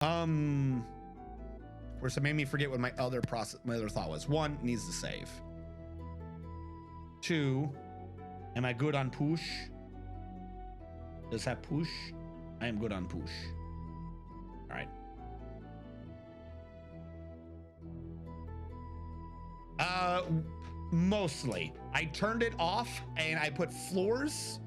Of course, it made me forget what my other thought was. 1, needs to save. 2, am I good on push? Does that push? I am good on push. All right. Mostly. I turned it off and I put floors,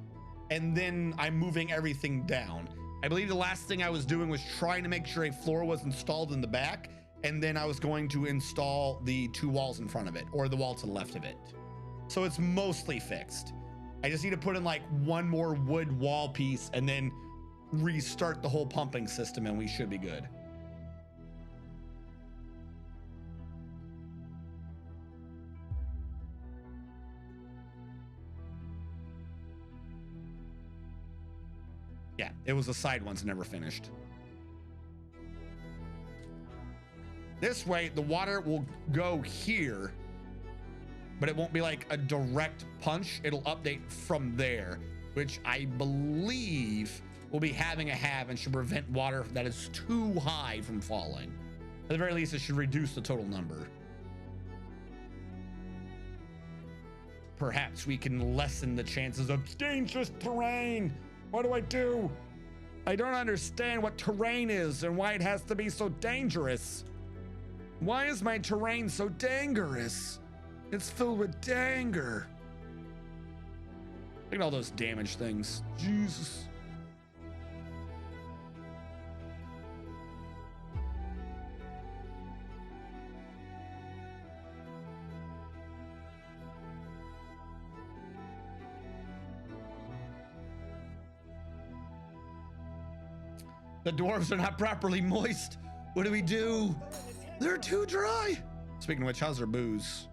and then I'm moving everything down. I believe the last thing I was doing was trying to make sure a floor was installed in the back, and then I was going to install the 2 walls in front of it, or the wall to the left of it. So it's mostly fixed. I just need to put in like 1 more wood wall piece and then restart the whole pumping system, and we should be good. Yeah, it was the side ones never finished. This way, the water will go here, but it won't be like a direct punch. It'll update from there, which I believe will be having a halve and should prevent water that is too high from falling. At the very least, it should reduce the total number. Perhaps we can lessen the chances of dangerous terrain. What do I do? I don't understand what terrain is and why it has to be so dangerous. Why is my terrain so dangerous? It's filled with danger. Look at all those damaged things. Jesus. The dwarves are not properly moist. What do we do? They're too dry. Speaking of which, how's their booze?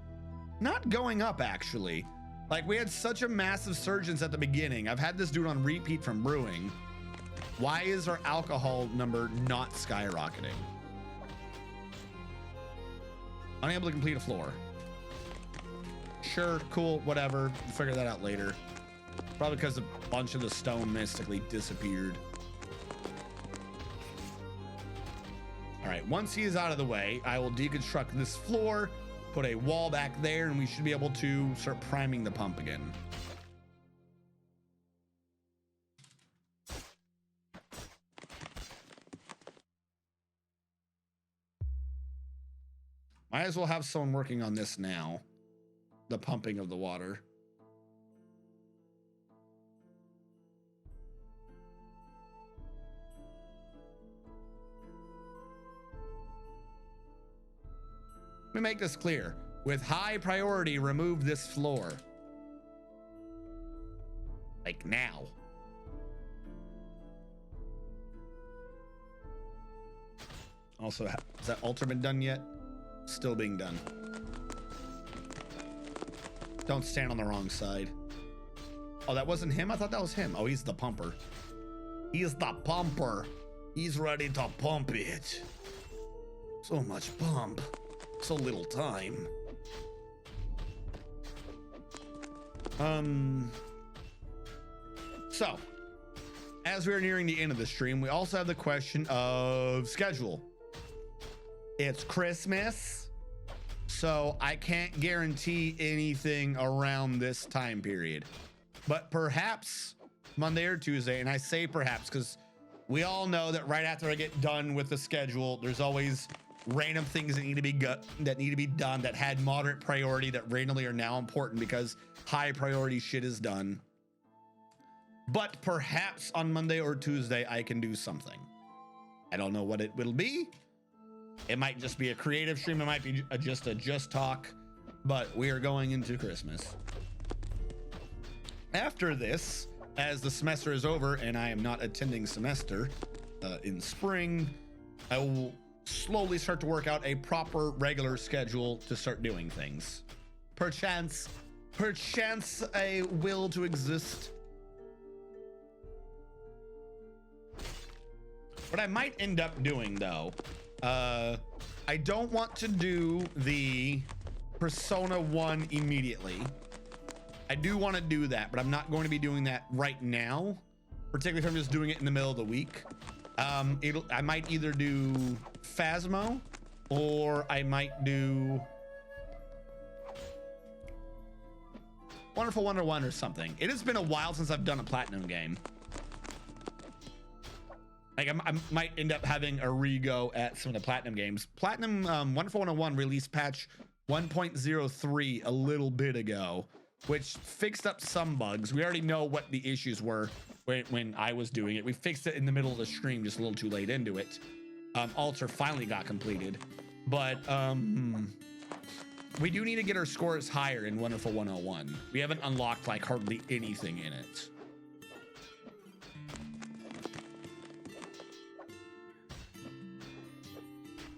Not going up, actually. Like, we had such a massive surge at the beginning. I've had this dude on repeat from brewing. Why is our alcohol number not skyrocketing? Unable to complete a floor. Sure, cool, whatever. We'll figure that out later. Probably because a bunch of the stone mystically disappeared. All right, once he is out of the way, I will deconstruct this floor, put a wall back there, and we should be able to start priming the pump again. Might as well have someone working on this now. The pumping of the water. Let me make this clear. With high priority, remove this floor. Like now. Also, has that altar been done yet? Still being done. Don't stand on the wrong side. Oh, that wasn't him? I thought that was him. Oh, he's the pumper. He's the pumper. He's ready to pump it. So much pump. So little time. So, as we are nearing the end of the stream, we also have the question of schedule. It's Christmas, so I can't guarantee anything around this time period. But perhaps Monday or Tuesday, and I say perhaps because we all know that right after I get done with the schedule, there's always random things that need to be done that had moderate priority that randomly are now important because high priority shit is done. But perhaps on Monday or Tuesday I can do something. I don't know what it will be. It might just be a creative stream. It might be just a just talk, but we are going into Christmas. After this, as the semester is over and I am not attending semester in spring, I will slowly start to work out a proper regular schedule to start doing things. Perchance a will to exist. What I might end up doing though, I don't want to do the Persona 1 immediately. I do want to do that, but I'm not going to be doing that right now, particularly if I'm just doing it in the middle of the week. I might either do Phasmo or I might do Wonderful 101 or something. It has been a while since I've done a platinum game. Like I might end up having a re-go at some of the platinum games. Platinum Wonderful 101 released patch 1.03 a little bit ago, which fixed up some bugs. We already know what the issues were when I was doing it. We fixed it in the middle of the stream, just a little too late into it. Altar finally got completed, but we do need to get our scores higher in Wonderful 101. We haven't unlocked like hardly anything in it.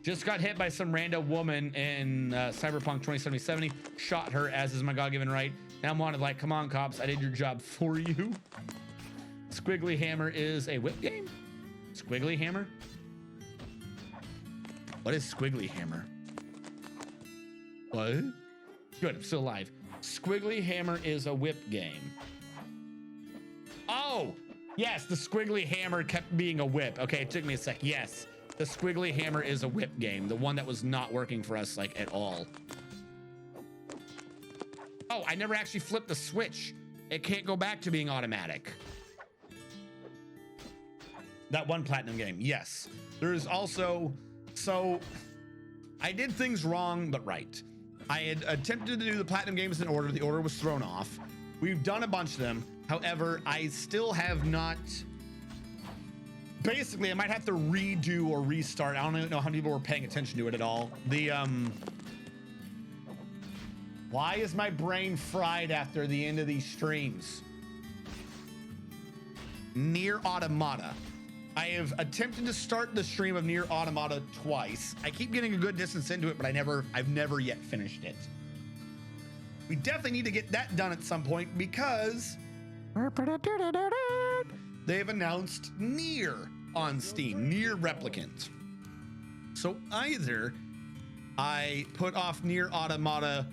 Just got hit by some random woman in Cyberpunk 2070. Shot her, as is my God-given right. Now I'm wanted like, come on, cops, I did your job for you. Squiggly Hammer is a whip game? Squiggly Hammer? What is Squiggly Hammer? What? Good, I'm still alive. Squiggly Hammer is a whip game. Oh, yes, the Squiggly Hammer kept being a whip. Okay, it took me a sec. Yes. The Squiggly Hammer is a whip game, the one that was not working for us like at all. Oh, I never actually flipped the switch. It can't go back to being automatic. That one platinum game, yes. There's also, so I did things wrong, but right. I had attempted to do the platinum games in order. The order was thrown off. We've done a bunch of them. However, I still have not. Basically, I might have to redo or restart. I don't even know how many people were paying attention to it at all. The why is my brain fried after the end of these streams? Nier Automata. I have attempted to start the stream of Nier Automata twice. I keep getting a good distance into it, but I've never yet finished it. We definitely need to get that done at some point because they've announced Nier on Steam, Nier Replicant. So either I put off Nier Automata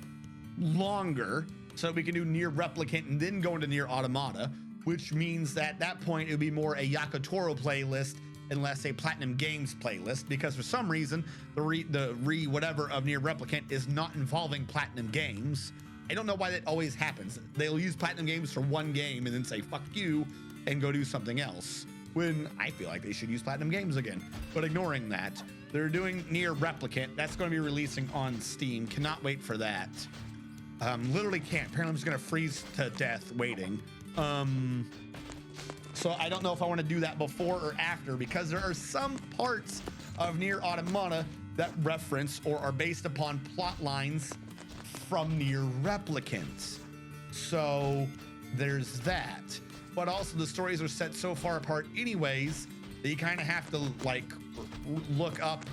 longer so we can do Nier Replicant and then go into Nier Automata, which means that at that point it would be more a Yakutoro playlist and less a Platinum Games playlist, because for some reason the whatever of Nier Replicant is not involving Platinum Games. I don't know why that always happens. They'll use Platinum Games for one game and then say fuck you and go do something else, when I feel like they should use Platinum Games again. But ignoring that, they're doing Nier Replicant. That's going to be releasing on Steam. Cannot wait for that. Literally can't. Apparently I'm just going to freeze to death waiting. So I don't know if I want to do that before or after, because there are some parts of Nier Automata that reference or are based upon plot lines from Nier Replicant. So there's that. But also the stories are set so far apart anyways that you kind of have to like look up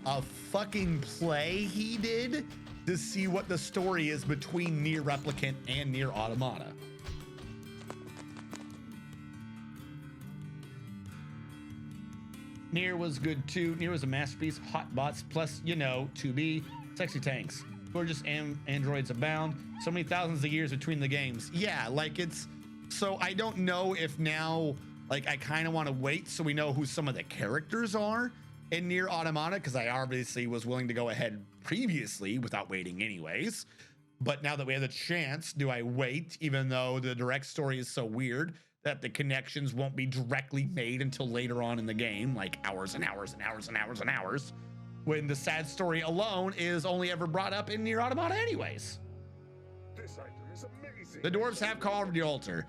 a fucking play he did to see what the story is between Nier Replicant and Nier Automata. Nier was good too. Nier was a masterpiece. Hot bots plus, you know, 2B, sexy tanks. Gorgeous androids abound. So many thousands of years between the games. Yeah, like it's, so I don't know if now, like I kind of want to wait so we know who some of the characters are in Nier Automata, because I obviously was willing to go ahead previously without waiting anyways. But now that we have the chance, do I wait, even though the direct story is so weird that the connections won't be directly made until later on in the game, like hours and hours and hours and hours and hours, when the sad story alone is only ever brought up in Nier Automata anyways. This item is amazing. The dwarves have carved the altar.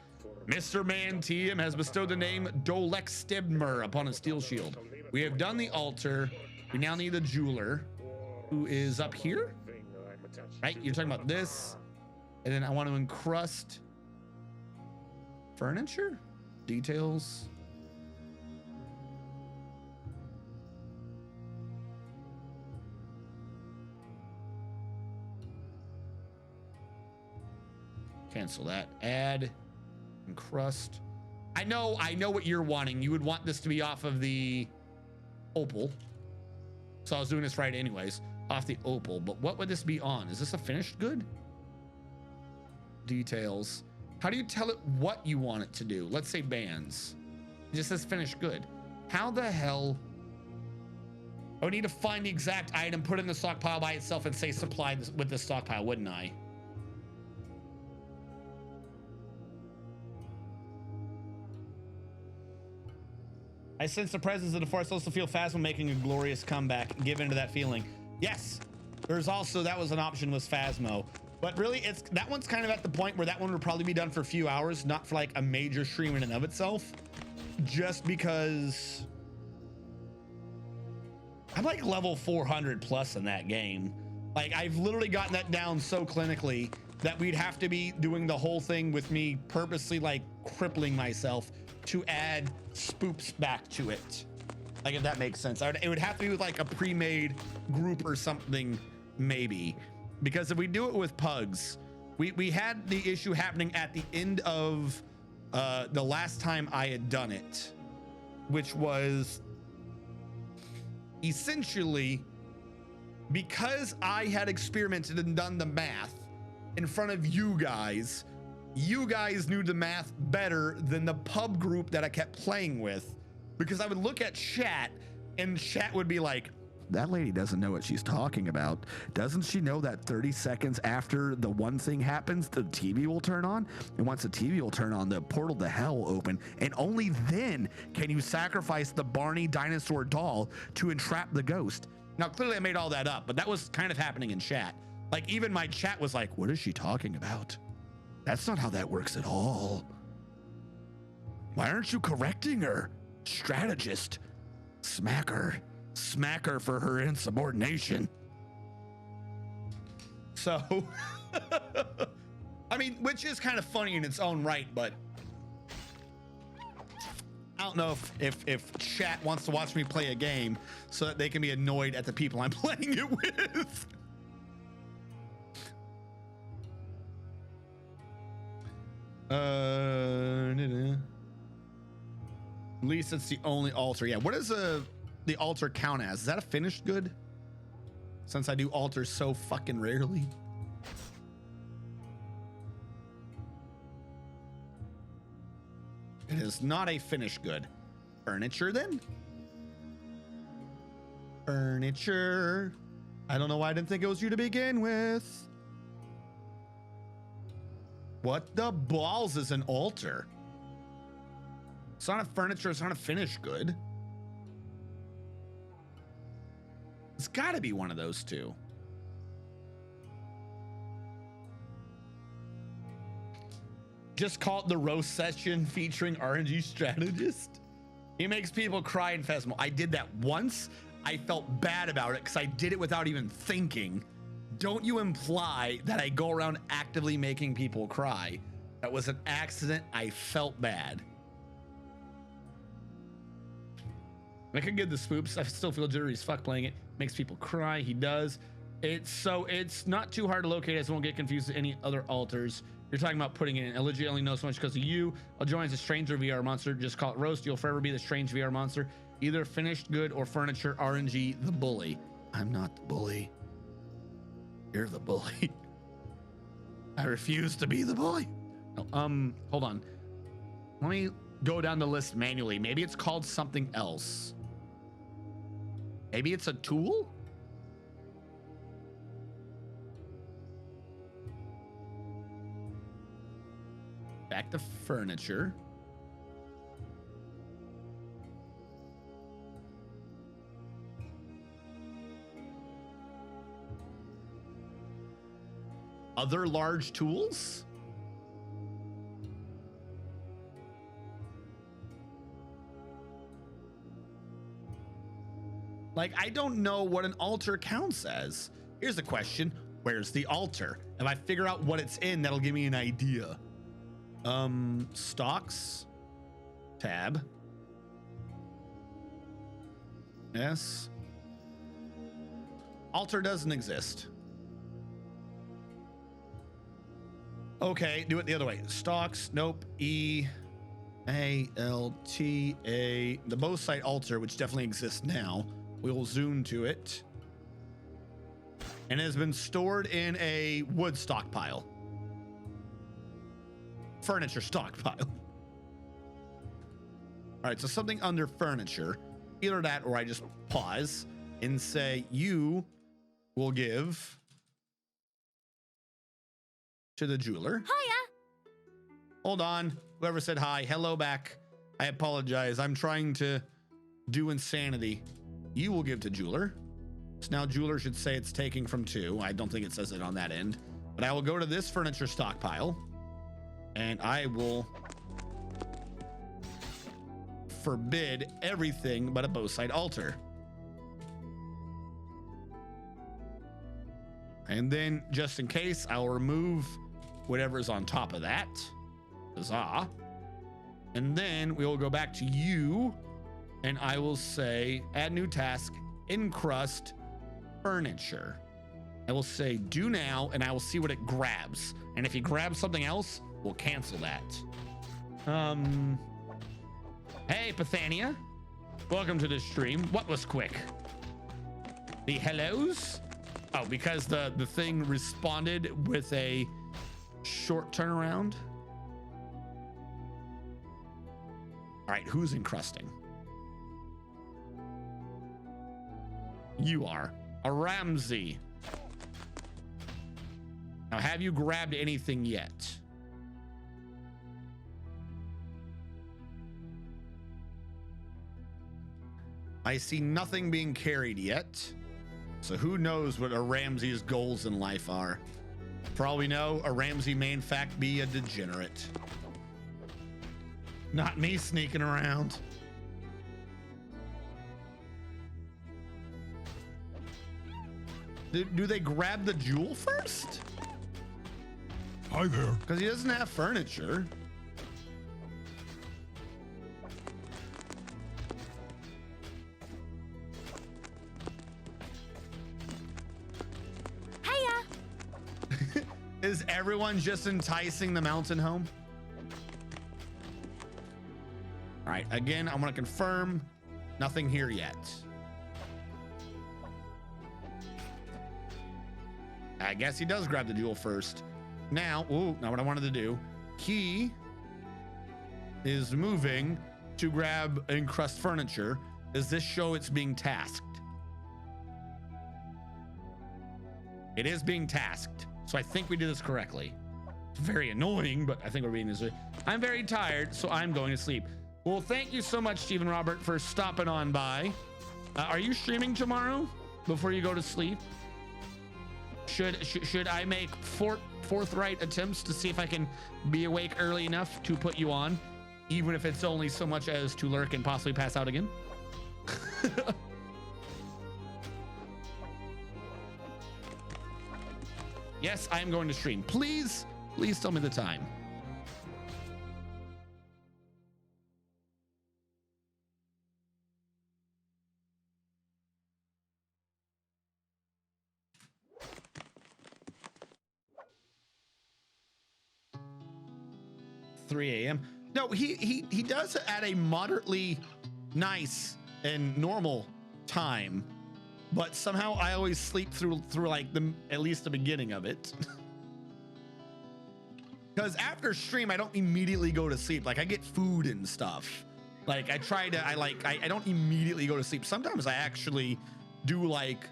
Mr. Mantium has bestowed the name Dolek Stibmer upon a steel shield. We have done the altar. We now need the jeweler, who is up here, right? You're talking about this, and then I want to encrust furniture details. Cancel that. Add encrust. I know what you're wanting. You would want this to be off of the opal. So I was doing this right anyways, off the opal. But what would this be on? Is this a finished good? Details. How do you tell it what you want it to do? Let's say bands. It just says finished good. How the hell? I would need to find the exact item, put it in the stockpile by itself, and say supplied with the stockpile, wouldn't I? I sense the presence of the force. Also feel Phasma making a glorious comeback. Give into that feeling. Yes. There's also, that was an option, was Phasmo. But really, it's that one's kind of at the point where that one would probably be done for a few hours, not for like a major stream in and of itself. Just because I'm like level 400 plus in that game. Like, I've literally gotten that down so clinically that we'd have to be doing the whole thing with me purposely like crippling myself to add spoops back to it. Like, if that makes sense. It would have to be with like a pre-made group or something, maybe. Because if we do it with pugs, we had the issue happening at the end of the last time I had done it, which was essentially because I had experimented and done the math in front of you guys knew the math better than the pub group that I kept playing with, because I would look at chat and chat would be like, that lady doesn't know what she's talking about. Doesn't she know that 30 seconds after the one thing happens, the TV will turn on? And once the TV will turn on, the portal to hell will open. And only then can you sacrifice the Barney dinosaur doll to entrap the ghost. Now, clearly I made all that up, but that was kind of happening in chat. Like, even my chat was like, what is she talking about? That's not how that works at all. Why aren't you correcting her? Strategist. Smack her. Smack her for her insubordination. So, I mean, which is kind of funny in its own right, but I don't know if chat wants to watch me play a game so that they can be annoyed at the people I'm playing it with. At least it's the only altar. Yeah, what does the altar count as? Is that a finished good? Since I do altars so fucking rarely. It is not a finished good. Furniture then? Furniture. I don't know why I didn't think it was you to begin with. What the balls is an altar? It's not a furniture, it's not a finished good. It's gotta be one of those two. Just call it the roast session featuring RNG strategist. He makes people cry in Phasmo. I did that once. I felt bad about it because I did it without even thinking. Don't you imply that I go around actively making people cry. That was an accident. I felt bad. I could give the spoops. I still feel jittery as fuck playing it. Makes people cry. He does. It's not too hard to locate. I won't get confused with any other altars. You're talking about putting it in. I legit only know so much because of you. I'll join as a stranger VR monster. Just call it roast. You'll forever be the strange VR monster. Either finished good or furniture. RNG the bully. I'm not the bully. You're the bully. I refuse to be the bully. No, hold on. Let me go down the list manually. Maybe it's called something else. Maybe it's a tool? Back to furniture. Other large tools? Like, I don't know what an altar counts as. Here's the question. Where's the altar? If I figure out what it's in, that'll give me an idea. Stocks. Tab. Yes. Altar doesn't exist. Okay, do it the other way. Stocks, nope. E-A-L-T-A. The bow sight altar, which definitely exists now. We'll zoom to it. And it has been stored in a wood stockpile. Furniture stockpile. All right, so something under furniture, either that or I just pause and say you will give to the jeweler. Hiya. Hold on. Whoever said hi, hello back. I apologize. I'm trying to do insanity. You will give to jeweler. So now jeweler should say it's taking from 2. I don't think it says it on that end, but I will go to this furniture stockpile and I will forbid everything but a bow side altar. And then just in case, I'll remove whatever's on top of that. Huzzah. And then we will go back to you and I will say add new task, encrust furniture. I will say do now and I will see what it grabs. And if he grabs something else, we'll cancel that. Hey, Pathania. Welcome to the stream. What was quick? The hellos? Oh, because the thing responded with a short turnaround. All right, who's encrusting? You are. A Ramsey. Now, have you grabbed anything yet? I see nothing being carried yet. So who knows what a Ramsey's goals in life are? For all we know, a Ramsey may in fact be a degenerate. Not me sneaking around. Do they grab the jewel first? Hi there. Because he doesn't have furniture. Hiya. Is everyone just enticing the mountain home? All right, again, I'm gonna confirm nothing here yet. I guess he does grab the jewel first. Now, now what I wanted to do, he is moving to grab encrust furniture. Does this show it's being tasked? It is being tasked. So I think we did this correctly. It's very annoying, but I think we're being this way. I'm very tired, so I'm going to sleep. Well, thank you so much, Stephen Robert, for stopping on by. Are you streaming tomorrow before you go to sleep? Should I make forthright attempts to see if I can be awake early enough to put you on, even if it's only so much as to lurk and possibly pass out again? Yes, I am going to stream. Please tell me the time. $3 a.m. No, he does it at a moderately nice and normal time, but somehow I always sleep through like at least the beginning of it. Because after stream, I don't immediately go to sleep. Like I get food and stuff. Like I don't immediately go to sleep. Sometimes I actually do like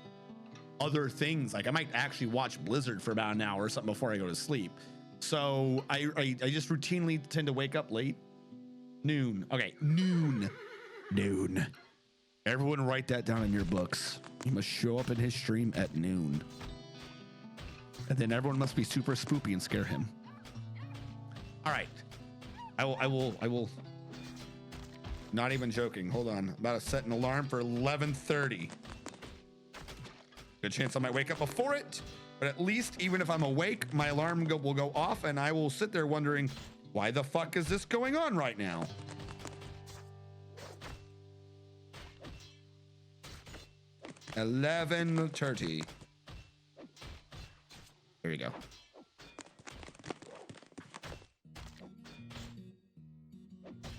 other things. Like I might actually watch Blizzard for about an hour or something before I go to sleep. So I just routinely tend to wake up late. Noon. Okay, noon. Everyone write that down in your books. He must show up in his stream at noon. And then everyone must be super spoopy and scare him. All right. I will. Not even joking. Hold on. I'm about to set an alarm for 11:30. Good chance I might wake up before it. But at least, even if I'm awake, my alarm will go off, and I will sit there wondering, why the fuck is this going on right now? $11:30. There you go.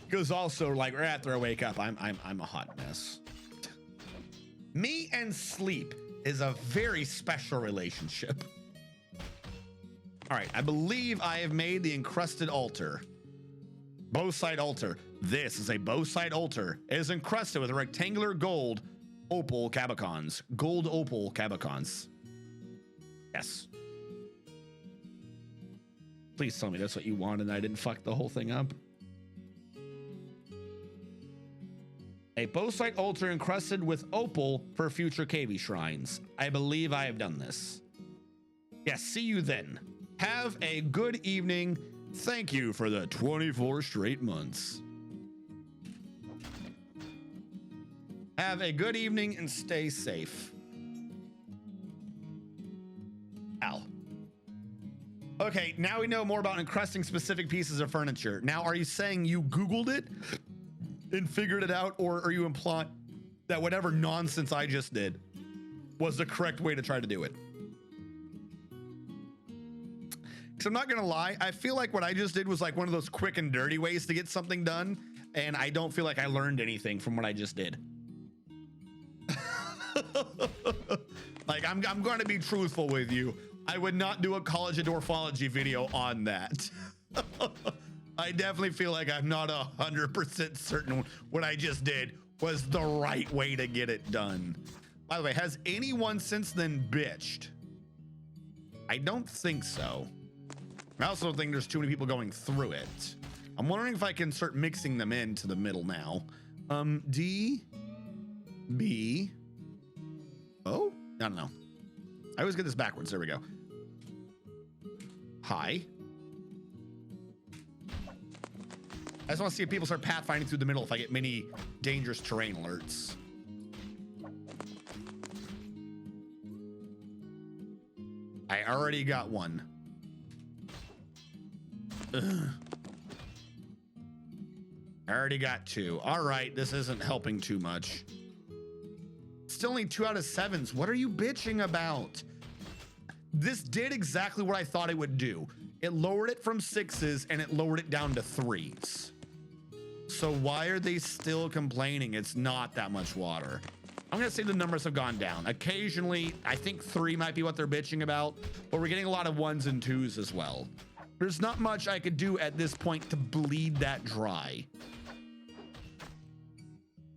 Because also, like right after I wake up, I'm a hot mess. Me and sleep is a very special relationship. All right, I believe I have made the encrusted altar. Bow side altar. This is a both side altar. It is encrusted with rectangular gold opal cabicons. Gold opal cabicons. Yes. Please tell me that's what you want and I didn't fuck the whole thing up. A both side altar encrusted with opal for future KB shrines. I believe I have done this. Yes, see you then. Have a good evening. Thank you for the 24 straight months. Have a good evening and stay safe. Ow. Okay, now we know more about encrusting specific pieces of furniture. Now, are you saying you Googled it and figured it out, or are you implying that whatever nonsense I just did was the correct way to try to do it? Because I'm not gonna lie, I feel like what I just did was like one of those quick and dirty ways to get something done, and I don't feel like I learned anything from what I just did. Like, I'm going to be truthful with you. I would not do a College of Dwarfology video on that. I definitely feel like I'm not 100% certain what I just did was the right way to get it done. By the way, has anyone since then bitched? I don't think so. I also don't think there's too many people going through it. I'm wondering if I can start mixing them into the middle now. D, B, O? I don't know. I always get this backwards. There we go. Hi. I just want to see if people start pathfinding through the middle if I get many dangerous terrain alerts. I already got one. Ugh. I already got two. All right, this isn't helping too much. Still only 2 out of 7s. What are you bitching about? This did exactly what I thought it would do. It lowered it from 6s and it lowered it down to 3s. So why are they still complaining? It's not that much water. I'm gonna say the numbers have gone down. Occasionally, I think 3 might be what they're bitching about, but we're getting a lot of 1s and 2s as well. There's not much I could do at this point to bleed that dry.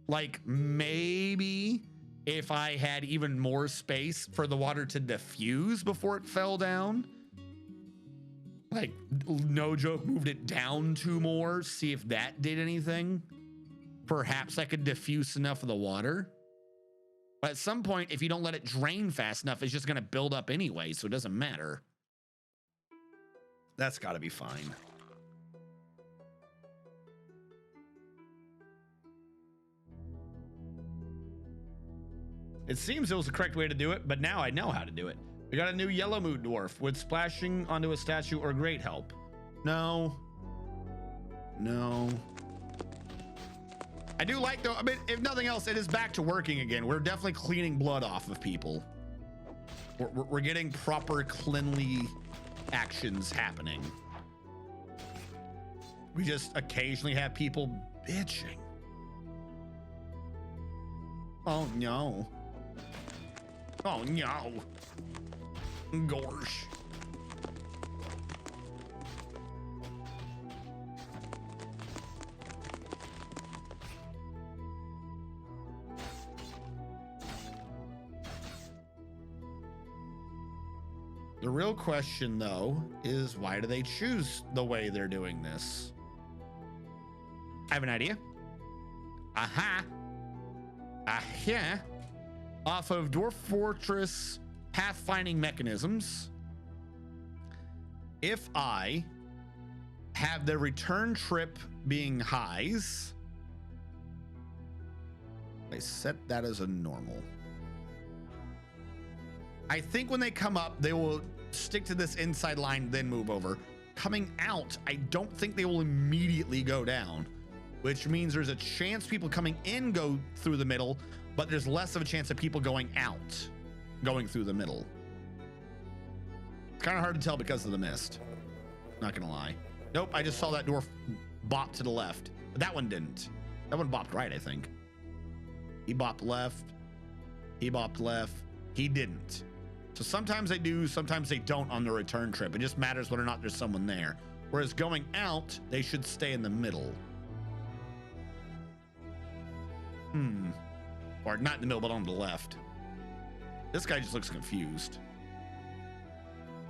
Like maybe if I had even more space for the water to diffuse before it fell down. Like, no joke, moved it down 2 more, see if that did anything. Perhaps I could diffuse enough of the water. But at some point, if you don't let it drain fast enough, it's just gonna build up anyway, so it doesn't matter. That's gotta be fine. It seems it was the correct way to do it, but now I know how to do it. We got a new yellow mood dwarf. Would splashing onto a statue or grate help? No. No. I do like though, I mean, if nothing else, it is back to working again. We're definitely cleaning blood off of people. We're getting proper cleanly actions happening. We just occasionally have people bitching. Oh no. Oh no. Gosh. The real question though is why do they choose the way they're doing this? I have an idea. Aha. Aha. Off of Dwarf Fortress pathfinding mechanisms, if I have the return trip being highs, I set that as a normal. I think when they come up, they will stick to this inside line, then move over. Coming out, I don't think they will immediately go down, which means there's a chance people coming in go through the middle, but there's less of a chance of people going out going through the middle. Kind of hard to tell because of the mist. Not gonna lie. Nope, I just saw that dwarf bop to the left, but that one didn't. That one bopped right, I think. He bopped left. He bopped left. He didn't. So sometimes they do, sometimes they don't on the return trip. It just matters whether or not there's someone there. Whereas going out, they should stay in the middle. Or not in the middle, but on the left. This guy just looks confused.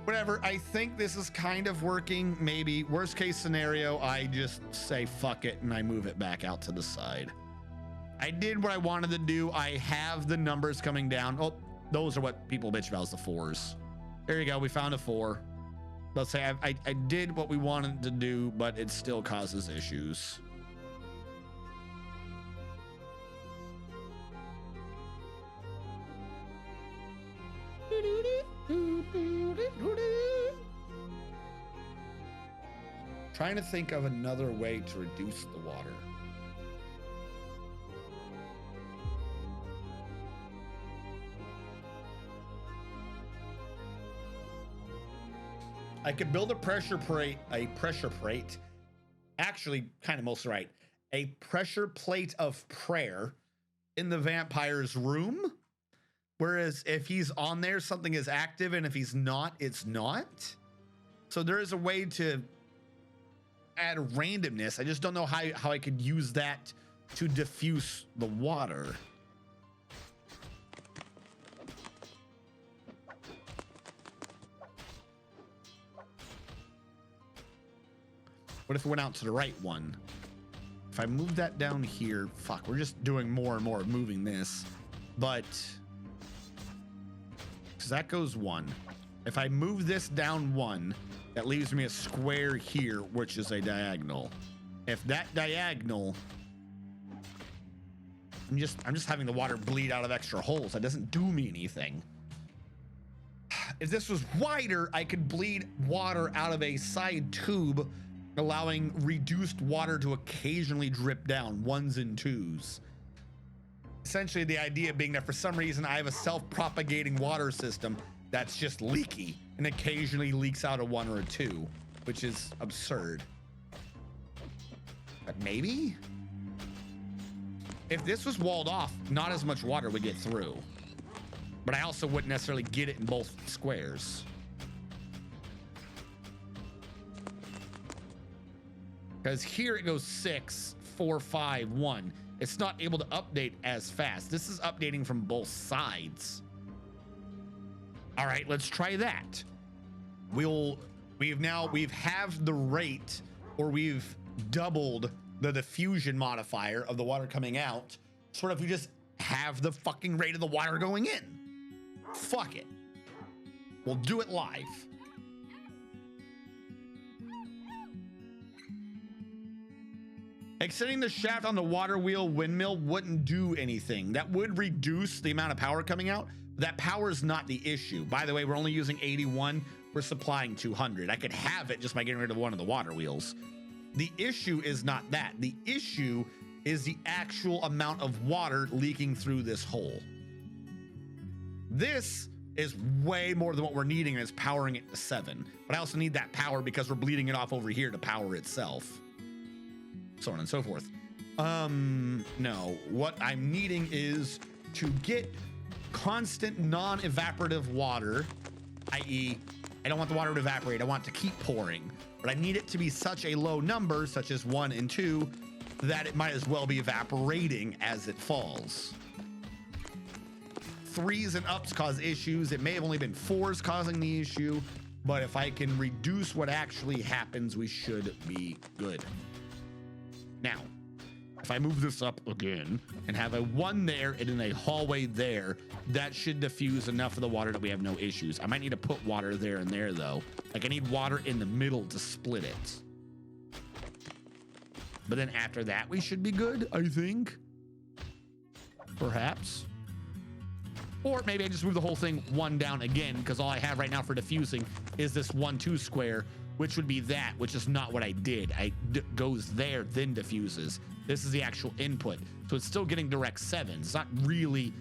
Whatever, I think this is kind of working. Maybe worst case scenario, I just say fuck it and I move it back out to the side. I did what I wanted to do. I have the numbers coming down. Oh, those are what people bitch about, is the 4s. There you go, we found a 4. Let's say I did what we wanted to do, but it still causes issues. Trying to think of another way to reduce the water. I could build a pressure plate, actually kind of most right, a pressure plate of prayer in the vampire's room. Whereas if he's on there, something is active, and if he's not, it's not. So there is a way to add randomness. I just don't know how I could use that to diffuse the water. What if it went out to the right one? If I move that down here, fuck, we're just doing more and more of moving this. But, because that goes 1. If I move this down 1, that leaves me a square here, which is a diagonal. If that diagonal, I'm just having the water bleed out of extra holes. That doesn't do me anything. If this was wider, I could bleed water out of a side tube, allowing reduced water to occasionally drip down, 1s and 2s. Essentially, the idea being that for some reason I have a self-propagating water system that's just leaky and occasionally leaks out a 1 or a 2, which is absurd. But maybe if this was walled off, not as much water would get through, but I also wouldn't necessarily get it in both squares. Because here it goes 6, 4, 5, 1. It's not able to update as fast. This is updating from both sides. All right, let's try that. We've halved the rate, or we've doubled the diffusion modifier of the water coming out. Sort of, we just have the fucking rate of the water going in. Fuck it. We'll do it live. Extending the shaft on the water wheel windmill wouldn't do anything. That would reduce the amount of power coming out. That power is not the issue. By the way, we're only using 81. We're supplying 200. I could have it just by getting rid of one of the water wheels. The issue is not that. The issue is the actual amount of water leaking through this hole. This is way more than what we're needing, and it's powering it to 7. But I also need that power because we're bleeding it off over here to power itself. So on and so forth. No, what I'm needing is to get constant non-evaporative water, i.e. I don't want the water to evaporate, I want it to keep pouring, but I need it to be such a low number, such as 1 and 2, that it might as well be evaporating as it falls. 3s and ups cause issues. It may have only been 4s causing the issue, but if I can reduce what actually happens, we should be good. Now, if I move this up again and have a 1 there and then a hallway there, that should diffuse enough of the water that we have no issues. I might need to put water there and there though. Like I need water in the middle to split it. But then after that, we should be good, I think. Perhaps. Or maybe I just move the whole thing 1 down again, because all I have right now for diffusing is this 1, 2 square, which would be that, which is not what I did. Goes there, then diffuses. This is the actual input. So it's still getting direct 7s. It's not really,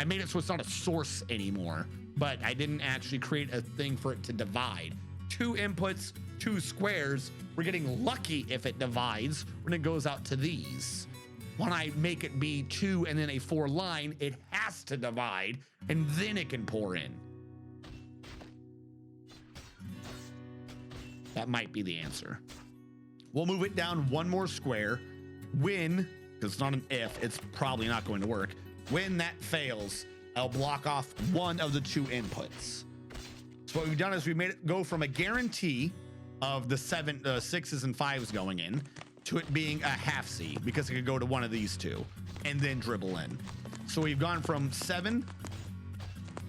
I made it so it's not a source anymore, but I didn't actually create a thing for it to divide. 2 inputs, 2 squares. We're getting lucky if it divides when it goes out to these. When I make it be 2 and then a 4 line, it has to divide and then it can pour in. That might be the answer. We'll move it down 1 more square when because it's not an if, it's probably not going to work. When that fails, I'll block off one of the 2 inputs. So what we've done is we made it go from a guarantee of the 6s and 5s going in to it being a half C, because it could go to one of these 2 and then dribble in. So we've gone from 7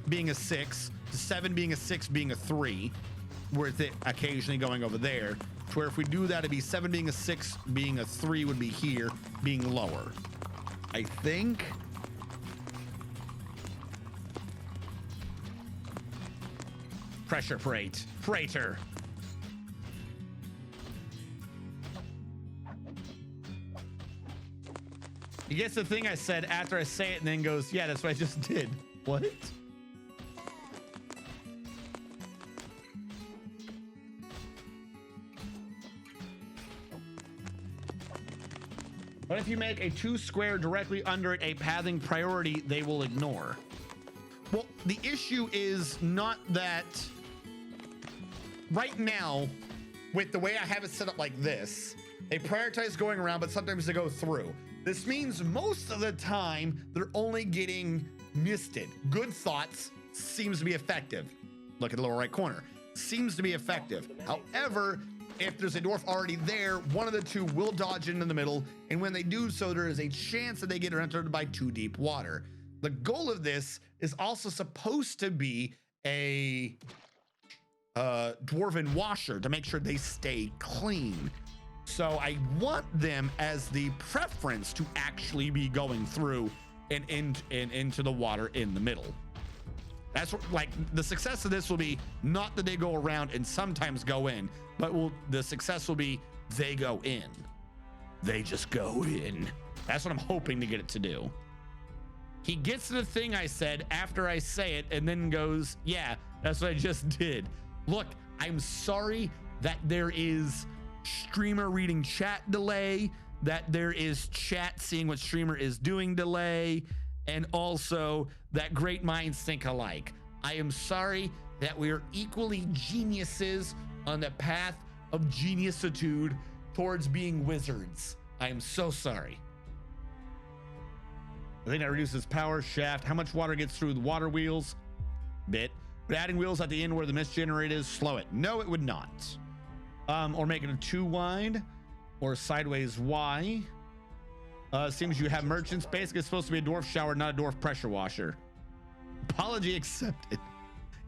being a 6 to 7 being a 6 being a 3, with it occasionally going over there, to where if we do that, it'd be 7 being a 6 being a 3 would be here being lower, I think. Pressure freighter. He gets the thing I said after I say it and then goes, yeah, that's what I just did. What? What if you make a 2 square directly under it a pathing priority they will ignore? Well, the issue is not that right now, with the way I have it set up like this, they prioritize going around, but sometimes they go through. This means most of the time they're only getting misted. Good thoughts seems to be effective. Look at the lower right corner. Seems to be effective. However, if there's a dwarf already there, one of the 2 will dodge into the middle, and when they do so, there is a chance that they get entered by too deep water. The goal of this is also supposed to be a dwarven washer to make sure they stay clean. So I want them as the preference to actually be going through and into the water in the middle. That's what, like, the success of this will be not that they go around and sometimes go in, but the success will be they go in. They just go in. That's what I'm hoping to get it to do. He gets to the thing I said after I say it and then goes, yeah, that's what I just did. Look, I'm sorry that there is streamer reading chat delay, that there is chat seeing what streamer is doing delay, and also that great minds think alike. I am sorry that we are equally geniuses on the path of geniusitude towards being wizards. I am so sorry. I think that reduces power shaft. How much water gets through the water wheels? Bit. But adding wheels at the end where the mist generator is, slow it. No, it would not. Or make it a 2 wide or sideways Y. Seems you have merchants. Basically, it's supposed to be a dwarf shower, not a dwarf pressure washer. Apology accepted.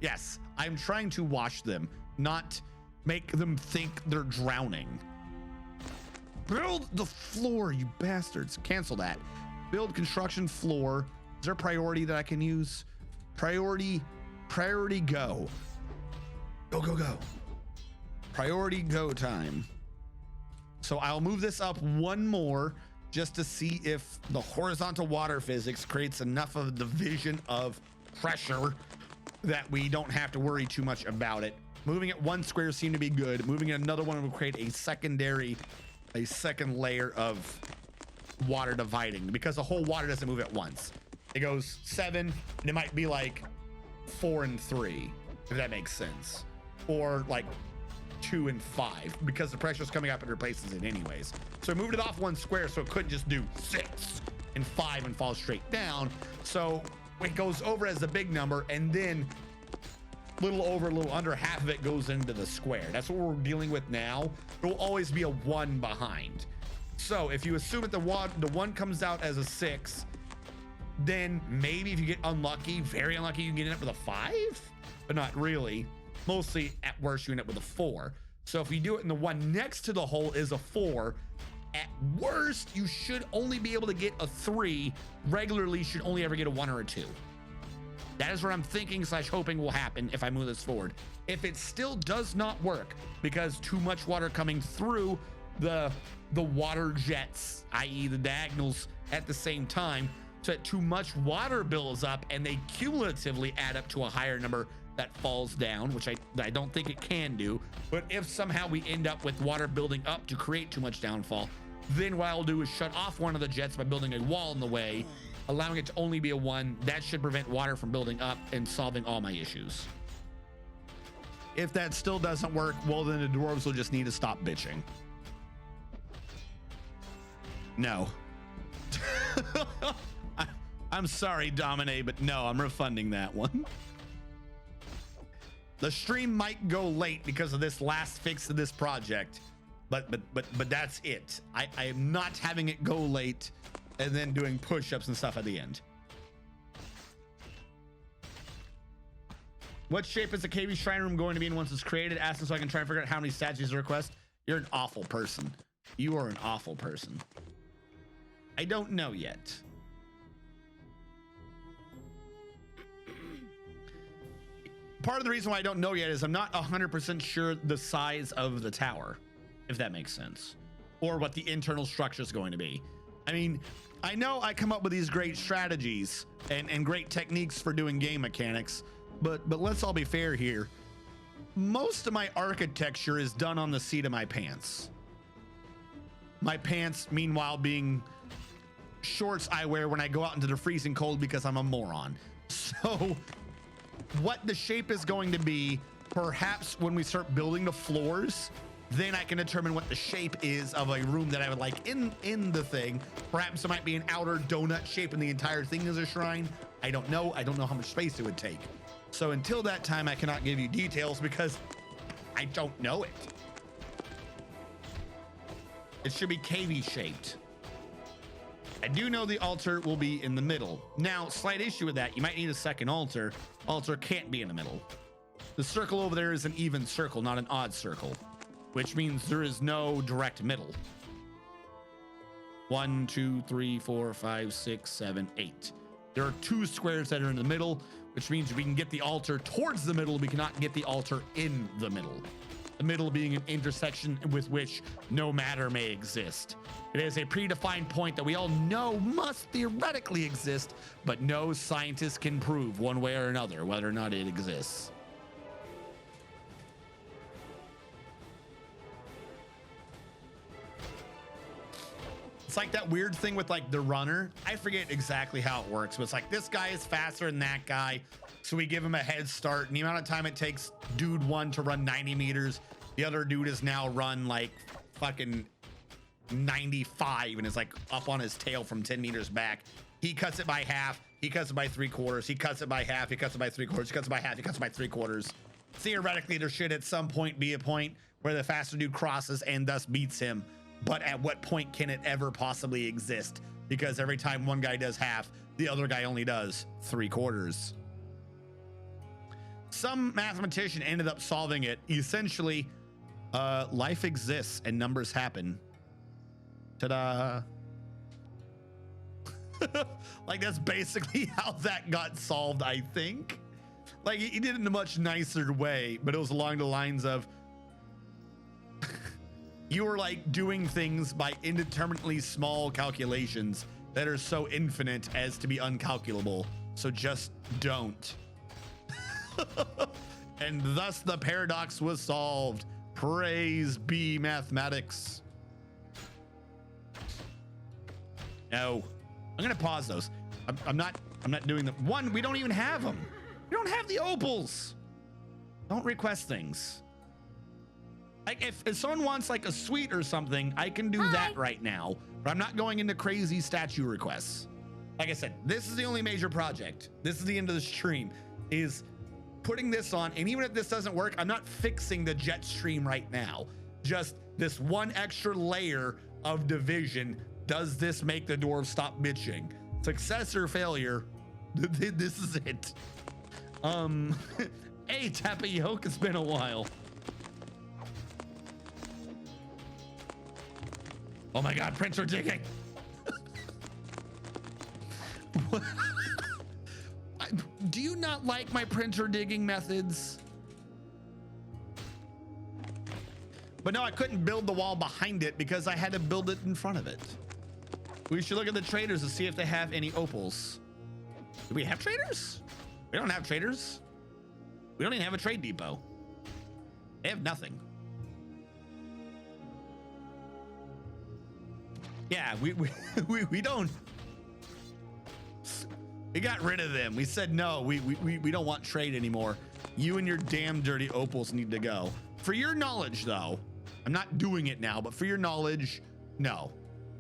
Yes, I'm trying to wash them, not make them think they're drowning. Build the floor, you bastards. Cancel that. Build construction floor. Is there a priority that I can use? Priority go. Go. Priority go time. So I'll move this up 1 more just to see if the horizontal water physics creates enough of a division of pressure that we don't have to worry too much about it. Moving it 1 square seemed to be good. Moving it another one will create a second layer of water dividing, because the whole water doesn't move at once. It goes 7 and it might be like 4 and 3, if that makes sense, or like 2 and 5, because the pressure's coming up and replaces it anyways. So I moved it off 1 square so it couldn't just do 6 and 5 and fall straight down. So it goes over as a big number, and then little under half of it goes into the square. That's what we're dealing with now. There will always be a 1 behind. So if you assume that the 1 comes out as a 6, then maybe if you get unlucky, very unlucky, you can get it up with a 5, but not really. Mostly at worst, you end up with a 4. So if you do it and the 1 next to the hole is a 4, at worst, you should only be able to get a 3. Regularly, you should only ever get a 1 or a 2. That is what I'm thinking / hoping will happen if I move this forward. If it still does not work because too much water coming through the water jets, i.e. the diagonals at the same time, so that too much water builds up and they cumulatively add up to a higher number that falls down, which I don't think it can do. But if somehow we end up with water building up to create too much downfall, then what I'll do is shut off one of the jets by building a wall in the way, allowing it to only be a 1. That should prevent water from building up and solving all my issues. If that still doesn't work, well, then the dwarves will just need to stop bitching. No. I'm sorry, Domine, but no, I'm refunding that one. The stream might go late because of this last fix to this project, but that's it. I am not having it go late and then doing push-ups and stuff at the end. What shape is the KB Shrine Room going to be in once it's created? Ask them so I can try and figure out how many statues to request. You're an awful person. You are an awful person. I don't know yet. Part of the reason why I don't know yet is I'm not 100% sure the size of the tower, if that makes sense, or what the internal structure is going to be. I mean, I know I come up with these great strategies and great techniques for doing game mechanics, but let's all be fair here. Most of my architecture is done on the seat of my pants. My pants, meanwhile, being shorts I wear when I go out into the freezing cold because I'm a moron. So what the shape is going to be, perhaps when we start building the floors, then I can determine what the shape is of a room that I would like in the thing. Perhaps it might be an outer donut shape and the entire thing is a shrine. I don't know. I don't know how much space it would take. So until that time, I cannot give you details because I don't know it. It should be KV shaped. I do know the altar will be in the middle. Now, slight issue with that, you might need a second altar. Altar can't be in the middle. The circle over there is an even circle, not an odd circle, which means there is no direct middle. 1, 2, 3, 4, 5, 6, 7, 8. There are 2 squares that are in the middle, which means we can get the altar towards the middle. We cannot get the altar in the middle. The middle being an intersection with which no matter may exist. It is a predefined point that we all know must theoretically exist, but no scientist can prove one way or another whether or not it exists. It's like that weird thing with like the runner. I forget exactly how it works, but it's like this guy is faster than that guy, so we give him a head start, and the amount of time it takes dude 1 to run 90 meters, the other dude is now run like fucking 95 and is like up on his tail from 10 meters back. He cuts it by half, he cuts it by 3/4, he cuts it by half, he cuts it by 3/4, he cuts it by half, he cuts it by 3/4. Theoretically, there should at some point be a point where the faster dude crosses and thus beats him. But at what point can it ever possibly exist? Because every time one guy does half, the other guy only does 3/4. Some mathematician ended up solving it. Essentially, life exists and numbers happen. Ta-da. Like that's basically how that got solved, I think. Like he did it in a much nicer way, but it was along the lines of you were like doing things by indeterminately small calculations that are so infinite as to be uncalculable. So just don't. And thus the paradox was solved. Praise be mathematics. No, I'm gonna pause those. I'm not doing them. One, we don't even have them. We don't have the opals. Don't request things. Like if someone wants like a suite or something, I can do that right now, but I'm not going into crazy statue requests. Like I said, this is the only major project. This is the end of the stream, is putting this on. And even if this doesn't work, I'm not fixing the jet stream right now. Just this one extra layer of division. Does this make the dwarves stop bitching? Success or failure? This is it. Hey, Tapioca, it's been a while. Oh my God, prints are digging. Do you not like my printer digging methods? But no, I couldn't build the wall behind it because I had to build it in front of it. We should look at the traders to see if they have any opals. Do we have traders? We don't have traders. We don't even have a trade depot. They have nothing. Yeah, we don't. We got rid of them. We said no. We don't want trade anymore. You and your damn dirty opals need to go. For your knowledge, though, I'm not doing it now, but for your knowledge, no.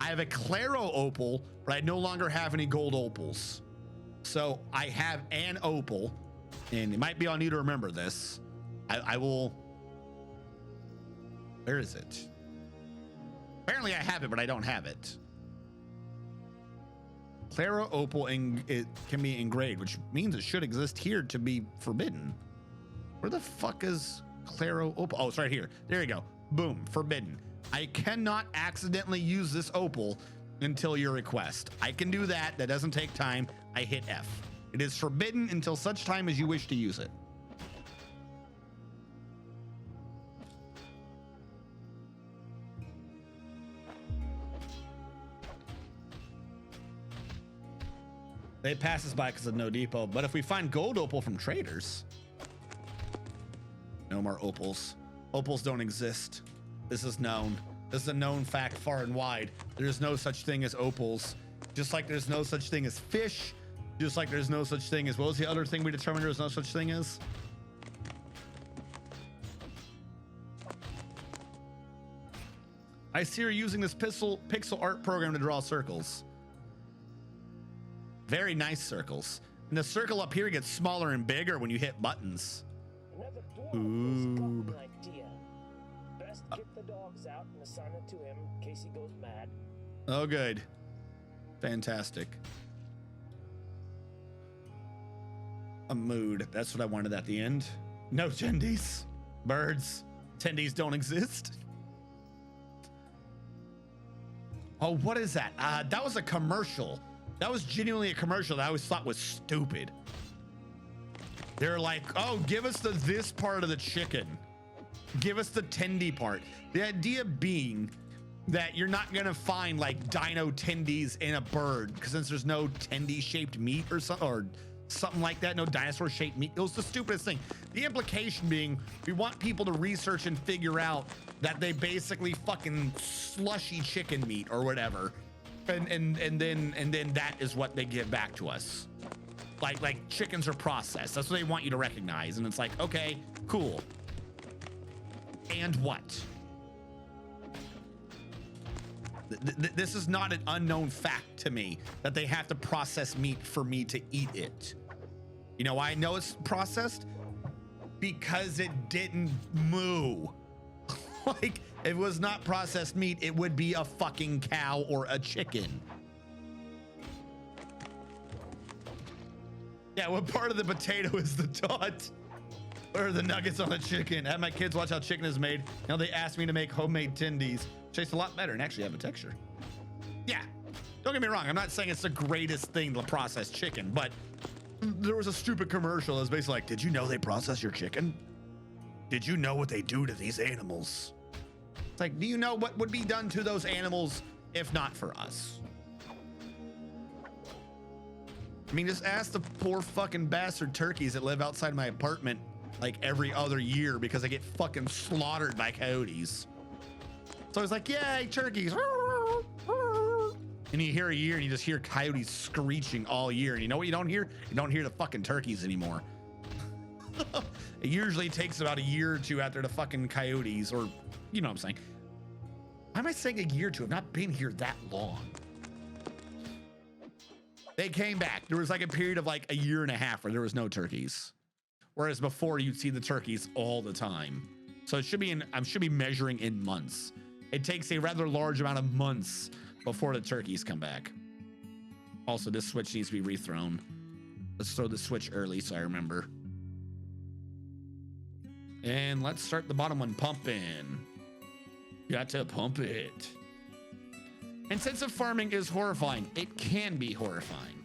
I have a Claro opal, but I no longer have any gold opals. So I have an opal, and it might be on you to remember this. I will. Where is it? Apparently I have it, but I don't have it. Claro opal, and it can be engraved, which means it should exist here to be forbidden. Where the fuck is Claro opal? Oh, it's right here. There you go. Boom, forbidden. I cannot accidentally use this opal until your request. I can do that. That doesn't take time. I hit F. It is forbidden until such time as you wish to use it. It passes by because of no depot, but if we find gold opal from traders, no more opals. Opals don't exist. This is known. This is a known fact far and wide. There's no such thing as opals. Just like there's no such thing as fish. Just like there's no such thing as, what was the other thing we determined there was no such thing as? I see you're using this pixel art program to draw circles. Very nice circles. And the circle up here gets smaller and bigger when you hit buttons. Another dwarf has got an idea. Best kick the dogs out and assign it to him in case he goes mad. Oh, good. Fantastic. A mood. That's what I wanted at the end. No tendies. Birds. Tendies don't exist. Oh, what is that? That was a commercial. That was genuinely a commercial that I always thought was stupid. They're like, oh, give us this part of the chicken. Give us the tendy part. The idea being that you're not gonna find like dino tendies in a bird, because since there's no tendy shaped meat or something like that, no dinosaur shaped meat. It was the stupidest thing. The implication being we want people to research and figure out that they basically fucking slushy chicken meat or whatever. And then that is what they give back to us. Like chickens are processed. That's what they want you to recognize. And it's like, okay, cool. And what? This is not an unknown fact to me that they have to process meat for me to eat it. You know why I know it's processed? Because it didn't moo. Like, if it was not processed meat, it would be a fucking cow or a chicken. Yeah, what part of the potato is the dot? Or the nuggets on the chicken? I had my kids watch how chicken is made. Now they asked me to make homemade tendies. Tastes a lot better and actually have a texture. Yeah, don't get me wrong. I'm not saying it's the greatest thing to process chicken, but there was a stupid commercial that was basically like, did you know they process your chicken? Did you know what they do to these animals? It's like, do you know what would be done to those animals if not for us? I mean, just ask the poor fucking bastard turkeys that live outside my apartment like every other year because they get fucking slaughtered by coyotes. So I was like, yay, turkeys. And you hear a year and you just hear coyotes screeching all year. And you know what you don't hear? You don't hear the fucking turkeys anymore. It usually takes about a year or two after the fucking coyotes, or you know what I'm saying. Why am I saying a year or two? I've not been here that long. They came back. There was like a period of like a year and a half where there was no turkeys. Whereas before you'd see the turkeys all the time. So it should be I should be measuring in months. It takes a rather large amount of months before the turkeys come back. Also, this switch needs to be rethrown. Let's throw the switch early so I remember. And let's start the bottom one pumping. Got to pump it. Intensive farming is horrifying. It can be horrifying.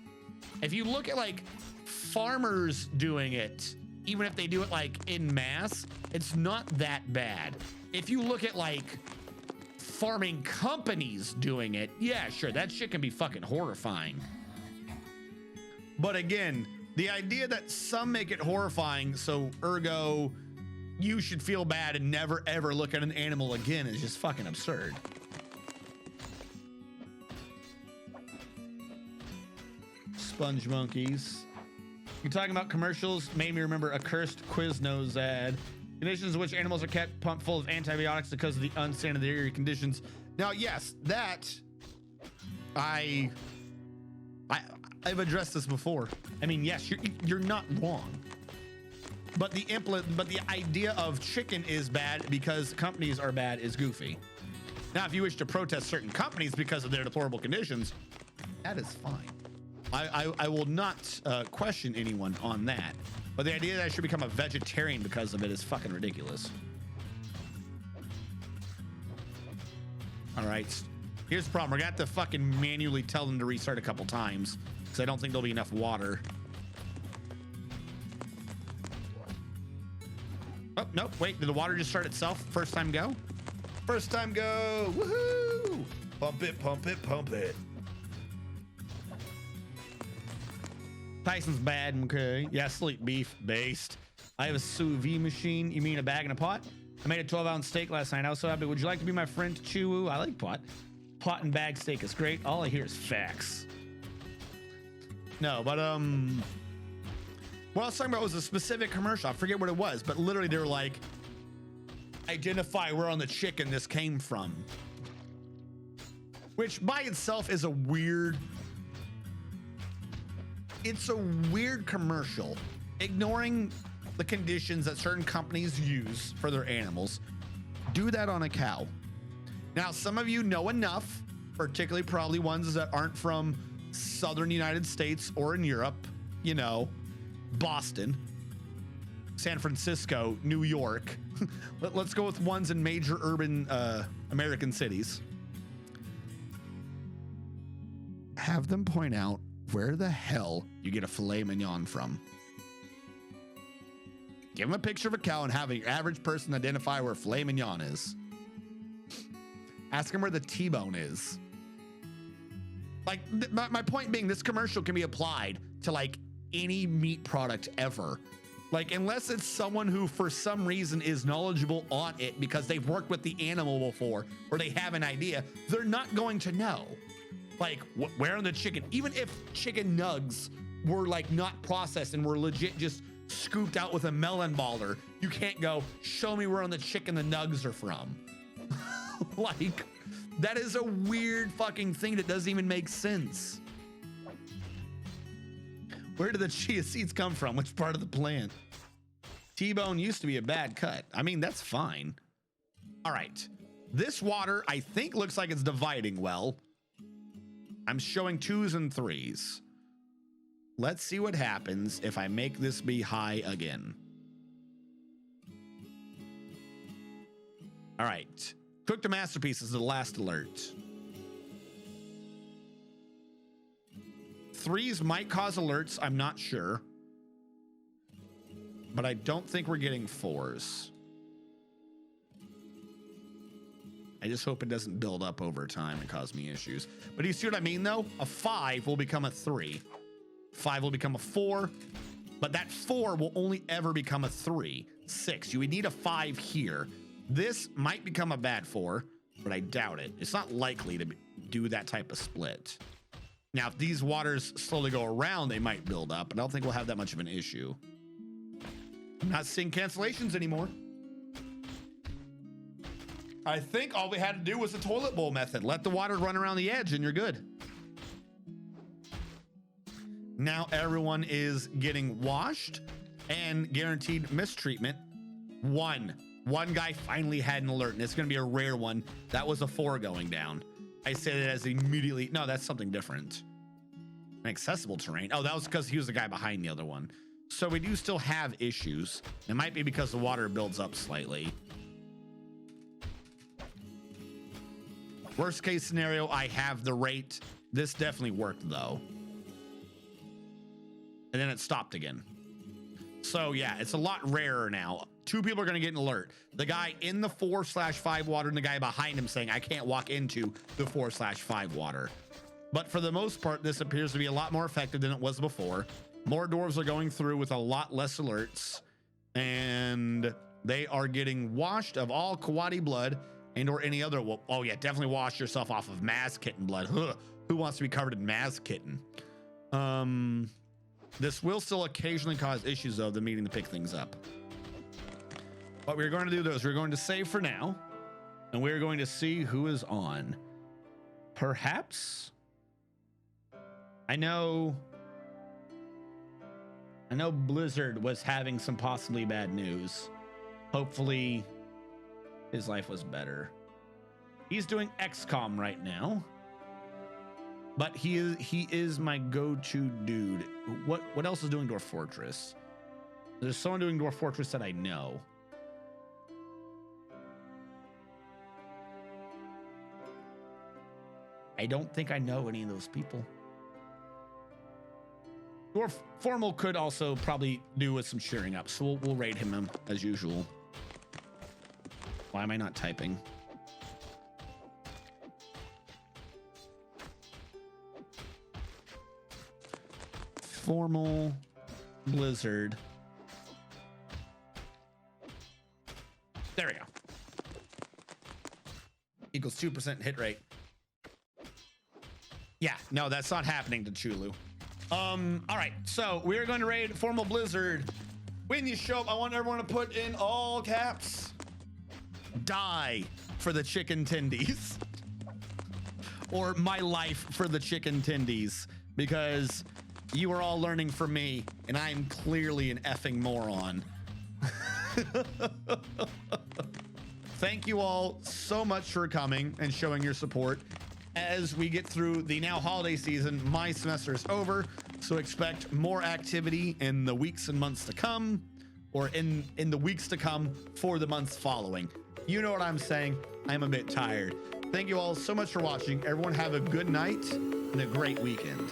If you look at like farmers doing it, even if they do it like in mass, it's not that bad. If you look at like farming companies doing it, yeah, sure, that shit can be fucking horrifying. But again, the idea that some make it horrifying, so ergo you should feel bad and never ever look at an animal again is just fucking absurd. Sponge monkeys. You're talking about commercials made me remember a cursed Quiznos ad. Conditions in which animals are kept pumped full of antibiotics because of the unsanitary conditions. Now, yes, that I've addressed this before. I mean, yes, you're not wrong. But the idea of chicken is bad because companies are bad is goofy. Now, if you wish to protest certain companies because of their deplorable conditions, that is fine. I will not question anyone on that. But the idea that I should become a vegetarian because of it is fucking ridiculous. All right. Here's the problem. We're gonna have to fucking manually tell them to restart a couple times because I don't think there'll be enough water. Oh, nope. Wait, did the water just start itself? First time go? First time go. Woohoo! Pump it, pump it, pump it. Tyson's bad. Okay. Yeah, sleep beef based. I have a sous vide machine. You mean a bag and a pot? I made a 12-ounce steak last night. I was so happy. Would you like to be my friend to chew? I like pot. Pot and bag steak is great. All I hear is facts. No, but what I was talking about was a specific commercial. I forget what it was, but literally they were like, identify where on the chicken this came from. Which by itself is a weird, it's a weird commercial. Ignoring the conditions that certain companies use for their animals. Do that on a cow. Now, some of you know enough, particularly probably ones that aren't from Southern United States or in Europe, you know, Boston, San Francisco, New York. Let's go with ones in major urban American cities. Have them point out where the hell you get a filet mignon from. Give them a picture of a cow and have your average person identify where filet mignon is. Ask them where the T-bone is. Like, my point being, this commercial can be applied to like any meat product ever. Like, unless it's someone who for some reason is knowledgeable on it because they've worked with the animal before or they have an idea, they're not going to know. Like, where on the chicken, even if chicken nugs were like not processed and were legit just scooped out with a melon baller, you can't go, show me where on the chicken the nugs are from. Like, that is a weird fucking thing that doesn't even make sense. Where did the chia seeds come from? Which part of the plant? T-bone used to be a bad cut. I mean, that's fine. All right. This water, I think, looks like it's dividing well. I'm showing 2s and 3s. Let's see what happens if I make this be high again. All right. Cook to masterpiece is the last alert. 3s might cause alerts. I'm not sure. But I don't think we're getting 4s. I just hope it doesn't build up over time and cause me issues. But do you see what I mean, though? A 5 will become a 3. 5 will become a 4. But that 4 will only ever become a 3. 6. You would need a 5 here. This might become a bad 4, but I doubt it. It's not likely to do that type of split. Now, if these waters slowly go around, they might build up, but I don't think we'll have that much of an issue. I'm not seeing cancellations anymore. I think all we had to do was the toilet bowl method. Let the water run around the edge and you're good. Now everyone is getting washed and guaranteed mistreatment. One guy finally had an alert, and it's going to be a rare one. That was a 4 going down. I said it as immediately. No, that's something different. Inaccessible terrain. Oh, that was because he was the guy behind the other one. So we do still have issues. It might be because the water builds up slightly. Worst case scenario, I have the rate. This definitely worked though. And then it stopped again. So yeah, it's a lot rarer now. 2 people are going to get an alert. The guy in the 4/5 water and the guy behind him saying, I can't walk into the 4/5 water. But for the most part, this appears to be a lot more effective than it was before. More dwarves are going through with a lot less alerts. And they are getting washed of all Kawadi blood and or any other. Oh yeah, definitely wash yourself off of Maz Kitten blood. Ugh. Who wants to be covered in Maz Kitten? This will still occasionally cause issues though, the meeting to pick things up. What we're going to do though is we're going to save for now, and we're going to see who is on. Perhaps I know Blizzard was having some possibly bad news. Hopefully his life was better. He's doing XCOM right now, but he is my go-to dude. What else is doing Dwarf Fortress? There's someone doing Dwarf Fortress that I know. I don't think I know any of those people. Dwarf Formal could also probably do with some cheering up, so we'll raid him as usual. Why am I not typing? Formal Blizzard. There we go. Equals 2% hit rate. Yeah, no, that's not happening to Chulu. All right, so we're going to raid Formal Blizzard. When you show up, I want everyone to put in all caps. Die for the chicken tendies. Or my life for the chicken tendies. Because you are all learning from me, and I'm clearly an effing moron. Thank you all so much for coming and showing your support. As we get through the now holiday season, my semester is over, so expect more activity in the weeks and months to come, or in the weeks to come for the months following. You know what I'm saying? I'm a bit tired. Thank you all so much for watching. Everyone have a good night and a great weekend.